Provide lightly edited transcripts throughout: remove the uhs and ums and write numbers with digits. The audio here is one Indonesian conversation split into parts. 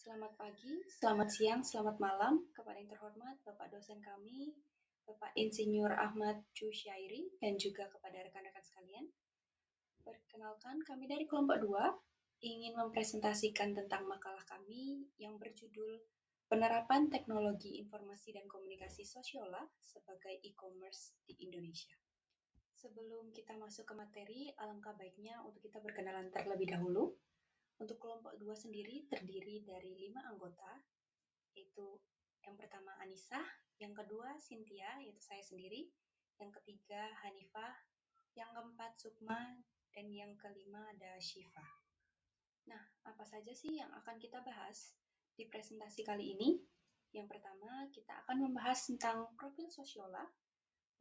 Selamat pagi, selamat siang, selamat malam kepada yang terhormat Bapak dosen kami, Bapak Insinyur Ahmad Jusyairi, dan juga kepada rekan-rekan sekalian. Perkenalkan, kami dari kelompok 2 ingin mempresentasikan tentang makalah kami yang berjudul Penerapan Teknologi Informasi dan Komunikasi Sosiola sebagai E-commerce di Indonesia. Sebelum kita masuk ke materi, alangkah baiknya untuk kita berkenalan terlebih dahulu. Untuk kelompok 2 sendiri terdiri dari 5 anggota, yaitu yang pertama Anissa, yang kedua Cynthia, yaitu saya sendiri, yang ketiga Hanifah, yang keempat Sukma, dan yang kelima ada Syifa. Nah, apa saja sih yang akan kita bahas di presentasi kali ini? Yang pertama, kita akan membahas tentang profil Sosiola,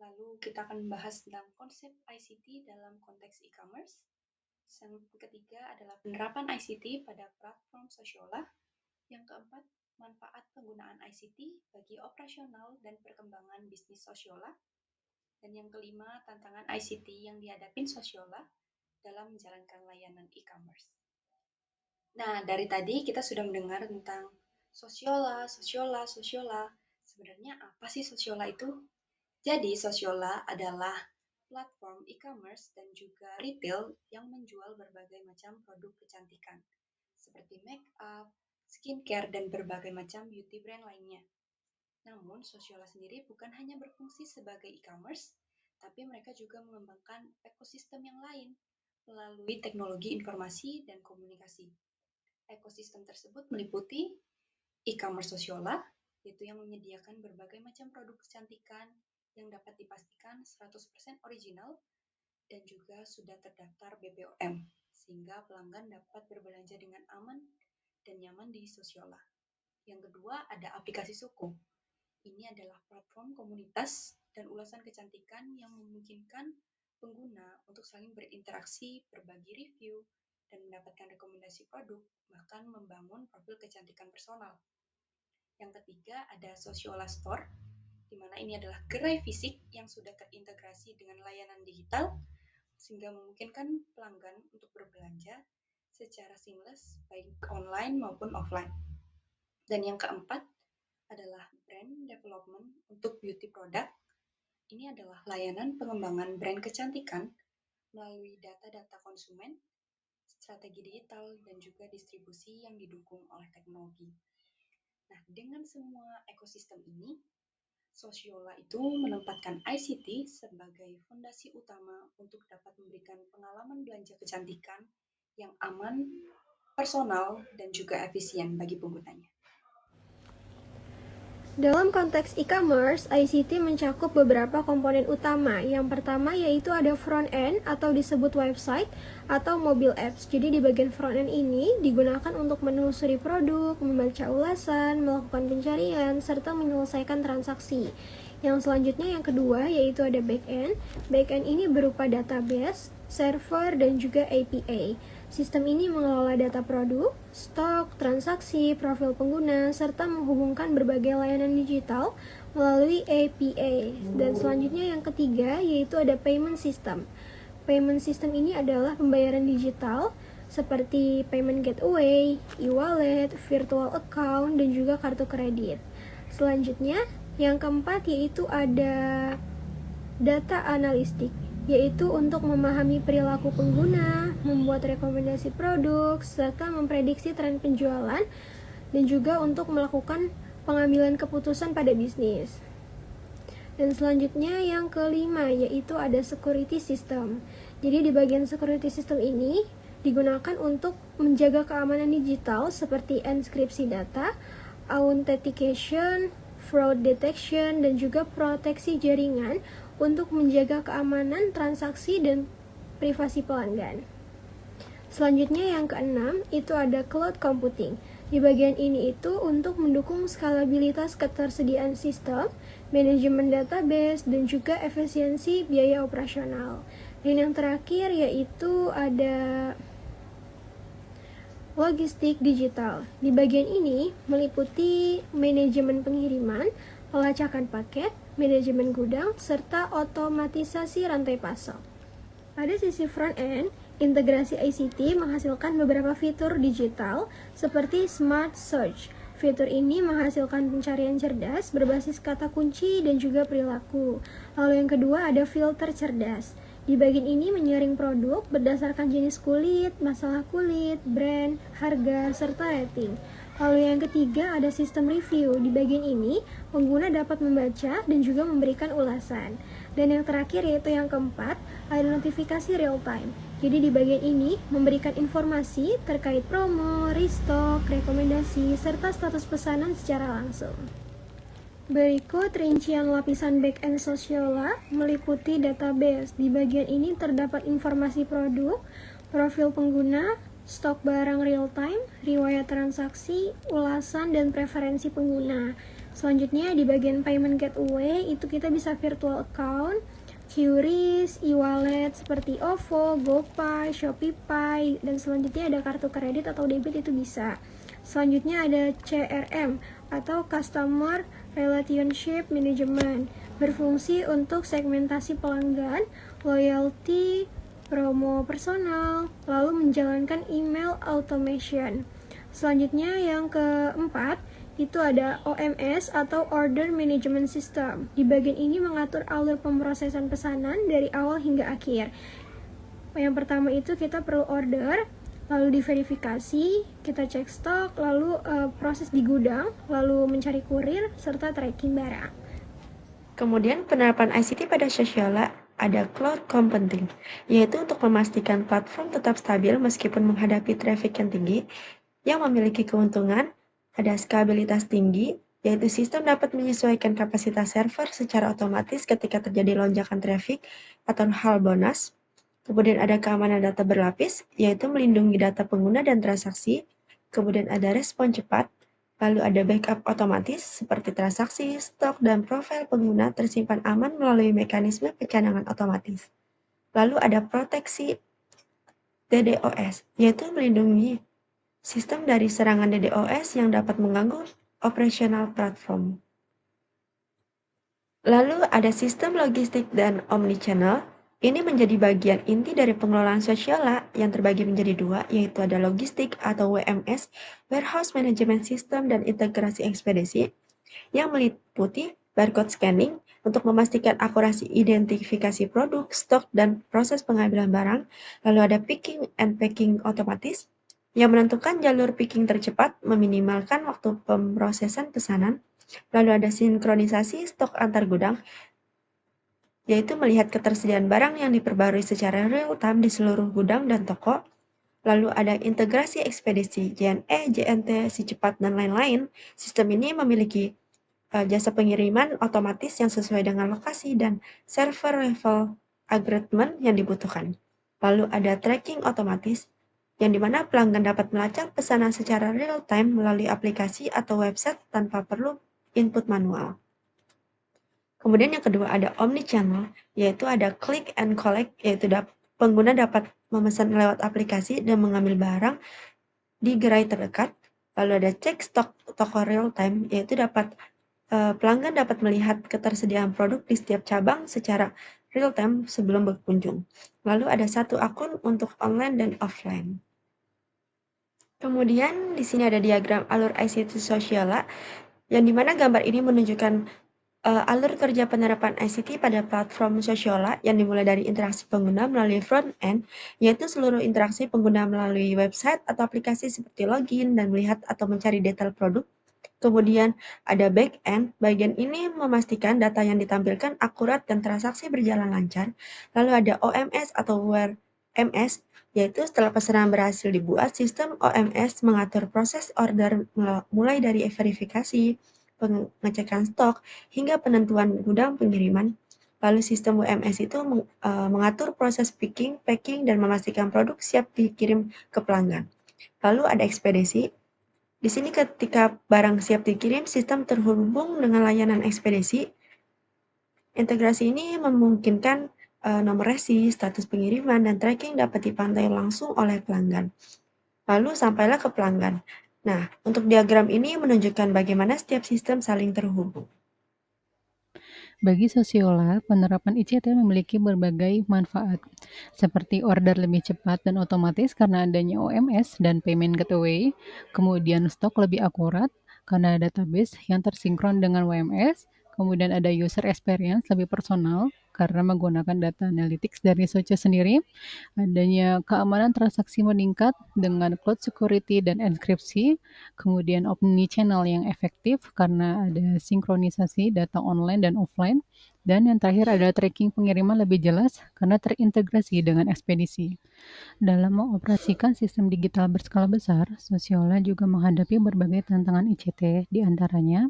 lalu kita akan membahas tentang konsep ICT dalam konteks e-commerce. Yang ketiga adalah penerapan ICT pada platform Sosiola. Yang keempat, manfaat penggunaan ICT bagi operasional dan perkembangan bisnis Sosiola. Dan yang kelima, tantangan ICT yang dihadapi Sosiola dalam menjalankan layanan e-commerce. Nah, dari tadi kita sudah mendengar tentang Sosiola. Sebenarnya apa sih Sosiola itu? Jadi, Sosiola adalah platform e-commerce dan juga retail yang menjual berbagai macam produk kecantikan, seperti make up, skincare, dan berbagai macam beauty brand lainnya. Namun, Sosiola sendiri bukan hanya berfungsi sebagai e-commerce, tapi mereka juga mengembangkan ekosistem yang lain melalui teknologi informasi dan komunikasi. Ekosistem tersebut meliputi e-commerce Sosiola, yaitu yang menyediakan berbagai macam produk kecantikan yang dapat dipastikan 100% original dan juga sudah terdaftar BPOM, sehingga pelanggan dapat berbelanja dengan aman dan nyaman di Sosiola. Yang kedua, ada aplikasi Suku. Ini adalah platform komunitas dan ulasan kecantikan yang memungkinkan pengguna untuk saling berinteraksi, berbagi review, dan mendapatkan rekomendasi produk, bahkan membangun profil kecantikan personal. Yang ketiga, ada Sosiola Store, di mana ini adalah gerai fisik yang sudah terintegrasi dengan layanan digital, sehingga memungkinkan pelanggan untuk berbelanja secara seamless, baik online maupun offline. Dan yang keempat adalah brand development untuk beauty product. Ini adalah layanan pengembangan brand kecantikan melalui data-data konsumen, strategi digital, dan juga distribusi yang didukung oleh teknologi. Nah, dengan semua ekosistem ini, Sosiola itu menempatkan ICT sebagai fondasi utama untuk dapat memberikan pengalaman belanja kecantikan yang aman, personal, dan juga efisien bagi penggunanya. Dalam konteks e-commerce, ICT mencakup beberapa komponen utama. Yang pertama yaitu ada front-end atau disebut website atau mobile apps. Jadi di bagian front-end ini digunakan untuk menelusuri produk, membaca ulasan, melakukan pencarian, serta menyelesaikan transaksi. Yang selanjutnya yang kedua yaitu ada back-end. Back-end ini berupa database, server, dan juga API. Sistem ini mengelola data produk, stok, transaksi, profil pengguna, serta menghubungkan berbagai layanan digital melalui API. Dan selanjutnya yang ketiga yaitu ada payment system. Payment system ini adalah pembayaran digital seperti payment gateway, e-wallet, virtual account, dan juga kartu kredit. Selanjutnya yang keempat yaitu ada data analistik, yaitu untuk memahami perilaku pengguna, membuat rekomendasi produk, serta memprediksi tren penjualan, dan juga untuk melakukan pengambilan keputusan pada bisnis. Dan selanjutnya yang kelima yaitu ada security system. Jadi di bagian security system ini digunakan untuk menjaga keamanan digital seperti enkripsi data, authentication, fraud detection, dan juga proteksi jaringan untuk menjaga keamanan transaksi dan privasi pelanggan. Selanjutnya yang keenam itu ada cloud computing. Di bagian ini itu untuk mendukung skalabilitas ketersediaan sistem, manajemen database, dan juga efisiensi biaya operasional. Dan yang terakhir yaitu ada logistik digital. Di bagian ini meliputi manajemen pengiriman, pelacakan paket, manajemen gudang, serta otomatisasi rantai pasok. Pada sisi front end, Integrasi ICT menghasilkan beberapa fitur digital seperti Smart Search. Fitur ini menghasilkan pencarian cerdas berbasis kata kunci dan juga perilaku. Lalu yang kedua ada filter cerdas. Di bagian ini menyaring produk berdasarkan jenis kulit, masalah kulit, brand, harga, serta rating. Lalu yang ketiga ada sistem review. Di bagian ini, pengguna dapat membaca dan juga memberikan ulasan. Dan yang terakhir yaitu yang keempat, ada notifikasi real time. Jadi di bagian ini memberikan informasi terkait promo, restock, rekomendasi, serta status pesanan secara langsung. Berikut rincian lapisan back-end Sociala meliputi database. Di bagian ini terdapat informasi produk, profil pengguna, stok barang real time, riwayat transaksi, ulasan, dan preferensi pengguna. Selanjutnya di bagian payment gateway itu kita bisa virtual account, QRIS, e-wallet seperti OVO, GoPay, ShopeePay, dan selanjutnya ada kartu kredit atau debit itu bisa. Selanjutnya ada CRM atau Customer Relationship Management, berfungsi untuk segmentasi pelanggan, loyalty, promo personal, lalu menjalankan email automation. Selanjutnya yang keempat, itu ada OMS atau Order Management System. Di bagian ini mengatur alur pemrosesan pesanan dari awal hingga akhir. Yang pertama itu kita perlu order, lalu diverifikasi, kita cek stok, lalu proses di gudang, lalu mencari kurir, serta tracking barang. Kemudian penerapan ICT pada Sociala ada cloud computing, yaitu untuk memastikan platform tetap stabil meskipun menghadapi traffic yang tinggi, yang memiliki keuntungan ada skabilitas tinggi, yaitu sistem dapat menyesuaikan kapasitas server secara otomatis ketika terjadi lonjakan traffic atau hal bonus. Kemudian ada keamanan data berlapis, yaitu melindungi data pengguna dan transaksi. Kemudian ada respon cepat, lalu ada backup otomatis seperti transaksi, stok, dan profil pengguna tersimpan aman melalui mekanisme pencadangan otomatis. Lalu ada proteksi DDoS, yaitu melindungi sistem dari serangan DDoS yang dapat mengganggu operasional platform. Lalu ada sistem logistik dan omnichannel. Ini menjadi bagian inti dari pengelolaan Sociala yang terbagi menjadi dua, yaitu ada logistik atau WMS, Warehouse Management System, dan integrasi ekspedisi, yang meliputi barcode scanning untuk memastikan akurasi identifikasi produk, stok, dan proses pengambilan barang. Lalu ada picking and packing otomatis, yang menentukan jalur picking tercepat, meminimalkan waktu pemrosesan pesanan. Lalu ada sinkronisasi stok antar gudang, yaitu melihat ketersediaan barang yang diperbarui secara real-time di seluruh gudang dan toko. Lalu ada integrasi ekspedisi, JNE, JNT, Si Cepat, dan lain-lain. Sistem ini memiliki jasa pengiriman otomatis yang sesuai dengan lokasi dan server level agreement yang dibutuhkan. Lalu ada tracking otomatis, yang dimana pelanggan dapat melacak pesanan secara real-time melalui aplikasi atau website tanpa perlu input manual. Kemudian yang kedua ada omnichannel, yaitu ada click and collect, yaitu pengguna dapat memesan lewat aplikasi dan mengambil barang di gerai terdekat. Lalu ada cek stok toko real-time, yaitu pelanggan dapat melihat ketersediaan produk di setiap cabang secara real-time sebelum berkunjung. Lalu ada satu akun untuk online dan offline. Kemudian di sini ada diagram alur ICT Sociala, yang dimana gambar ini menunjukkan alur kerja penerapan ICT pada platform Sociala yang dimulai dari interaksi pengguna melalui front-end, yaitu seluruh interaksi pengguna melalui website atau aplikasi seperti login dan melihat atau mencari detail produk. Kemudian ada back-end, bagian ini memastikan data yang ditampilkan akurat dan transaksi berjalan lancar. Lalu ada OMS atau WMS, yaitu setelah pesanan berhasil dibuat, sistem OMS mengatur proses order mulai dari verifikasi, pengecekan stok, hingga penentuan gudang pengiriman. Lalu sistem WMS itu mengatur proses picking, packing, dan memastikan produk siap dikirim ke pelanggan. Lalu ada ekspedisi. Di sini ketika barang siap dikirim, sistem terhubung dengan layanan ekspedisi. Integrasi ini memungkinkan nomor resi, status pengiriman, dan tracking dapat dipantau langsung oleh pelanggan. Lalu sampailah ke pelanggan. Nah, untuk diagram ini menunjukkan bagaimana setiap sistem saling terhubung. Bagi Sosiola, penerapan ICT memiliki berbagai manfaat, seperti order lebih cepat dan otomatis karena adanya OMS dan payment gateway, kemudian stok lebih akurat karena database yang tersinkron dengan WMS, kemudian ada user experience lebih personal karena menggunakan data analytics dari Socio sendiri, adanya keamanan transaksi meningkat dengan cloud security dan enkripsi, kemudian omni-channel yang efektif karena ada sinkronisasi data online dan offline, dan yang terakhir ada tracking pengiriman lebih jelas karena terintegrasi dengan ekspedisi. Dalam mengoperasikan sistem digital berskala besar, Sosiola juga menghadapi berbagai tantangan ICT, di antaranya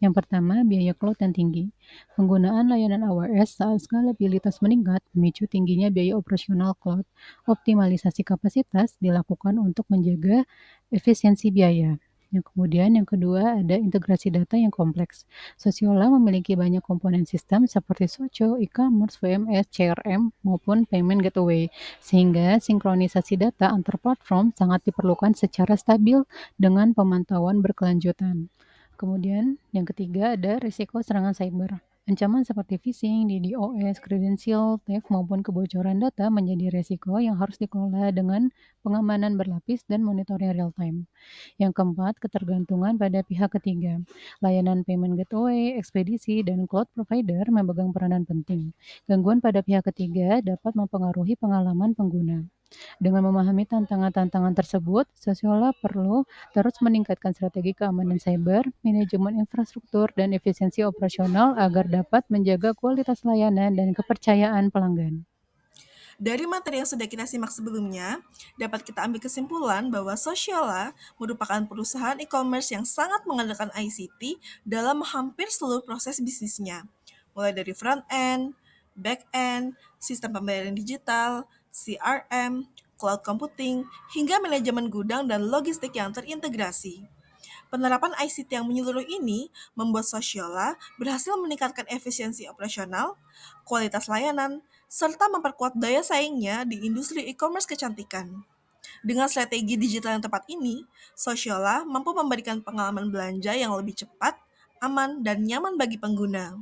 yang pertama, biaya cloud yang tinggi. Penggunaan layanan AWS saat skalabilitas meningkat memicu tingginya biaya operasional cloud. Optimalisasi kapasitas dilakukan untuk menjaga efisiensi biaya. Yang kedua ada integrasi data yang kompleks. Sosiola memiliki banyak komponen sistem seperti Socio, e-commerce, WMS, CRM, maupun payment gateway, sehingga sinkronisasi data antar platform sangat diperlukan secara stabil dengan pemantauan berkelanjutan. Kemudian yang ketiga ada risiko serangan cyber. Ancaman seperti phishing, DDoS, credential theft, maupun kebocoran data menjadi risiko yang harus dikelola dengan pengamanan berlapis dan monitoring real time. Yang keempat, ketergantungan pada pihak ketiga. Layanan payment gateway, ekspedisi, dan cloud provider memegang peranan penting. Gangguan pada pihak ketiga dapat mempengaruhi pengalaman pengguna. Dengan memahami tantangan-tantangan tersebut, Sosiola perlu terus meningkatkan strategi keamanan cyber, manajemen infrastruktur, dan efisiensi operasional agar dapat menjaga kualitas layanan dan kepercayaan pelanggan. Dari materi yang sudah kita simak sebelumnya, dapat kita ambil kesimpulan bahwa Sociala merupakan perusahaan e-commerce yang sangat mengandalkan ICT dalam hampir seluruh proses bisnisnya, mulai dari front end, back end, sistem pembayaran digital, CRM, cloud computing, hingga manajemen gudang dan logistik yang terintegrasi. Penerapan ICT yang menyeluruh ini membuat Sociala berhasil meningkatkan efisiensi operasional, kualitas layanan, serta memperkuat daya saingnya di industri e-commerce kecantikan. Dengan strategi digital yang tepat ini, Sociala mampu memberikan pengalaman belanja yang lebih cepat, aman, dan nyaman bagi pengguna.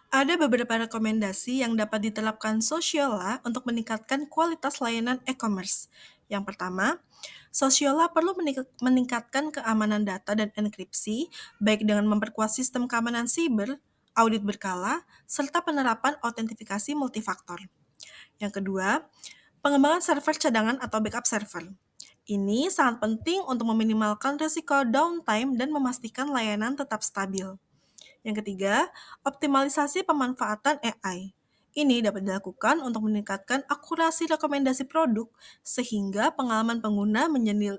Ada beberapa rekomendasi yang dapat diterapkan Sociala untuk meningkatkan kualitas layanan e-commerce. Yang pertama, Sociala perlu meningkatkan keamanan data dan enkripsi, baik dengan memperkuat sistem keamanan siber, audit berkala, serta penerapan autentifikasi multifaktor. Yang kedua, pengembangan server cadangan atau backup server. Ini sangat penting untuk meminimalkan risiko downtime dan memastikan layanan tetap stabil. Yang ketiga, optimalisasi pemanfaatan AI. Ini dapat dilakukan untuk meningkatkan akurasi rekomendasi produk sehingga pengalaman pengguna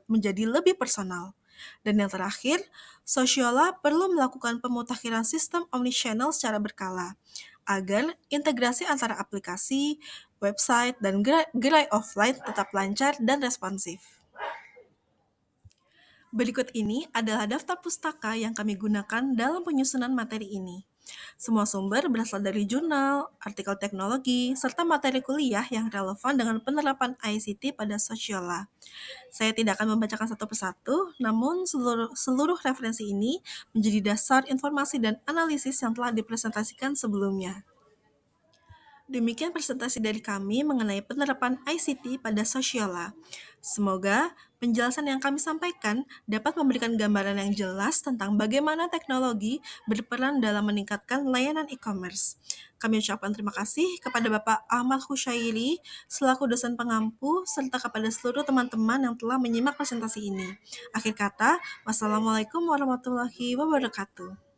menjadi lebih personal. Dan yang terakhir, Sociala perlu melakukan pemutakhiran sistem omnichannel secara berkala agar integrasi antara aplikasi, website, dan gerai offline tetap lancar dan responsif. Berikut ini adalah daftar pustaka yang kami gunakan dalam penyusunan materi ini. Semua sumber berasal dari jurnal, artikel teknologi, serta materi kuliah yang relevan dengan penerapan ICT pada Sociala. Saya tidak akan membacakan satu persatu, namun seluruh referensi ini menjadi dasar informasi dan analisis yang telah dipresentasikan sebelumnya. Demikian presentasi dari kami mengenai penerapan ICT pada Sociala. Semoga penjelasan yang kami sampaikan dapat memberikan gambaran yang jelas tentang bagaimana teknologi berperan dalam meningkatkan layanan e-commerce. Kami ucapkan terima kasih kepada Bapak Ahmad Khusyairi selaku dosen pengampu serta kepada seluruh teman-teman yang telah menyimak presentasi ini. Akhir kata, wassalamualaikum warahmatullahi wabarakatuh.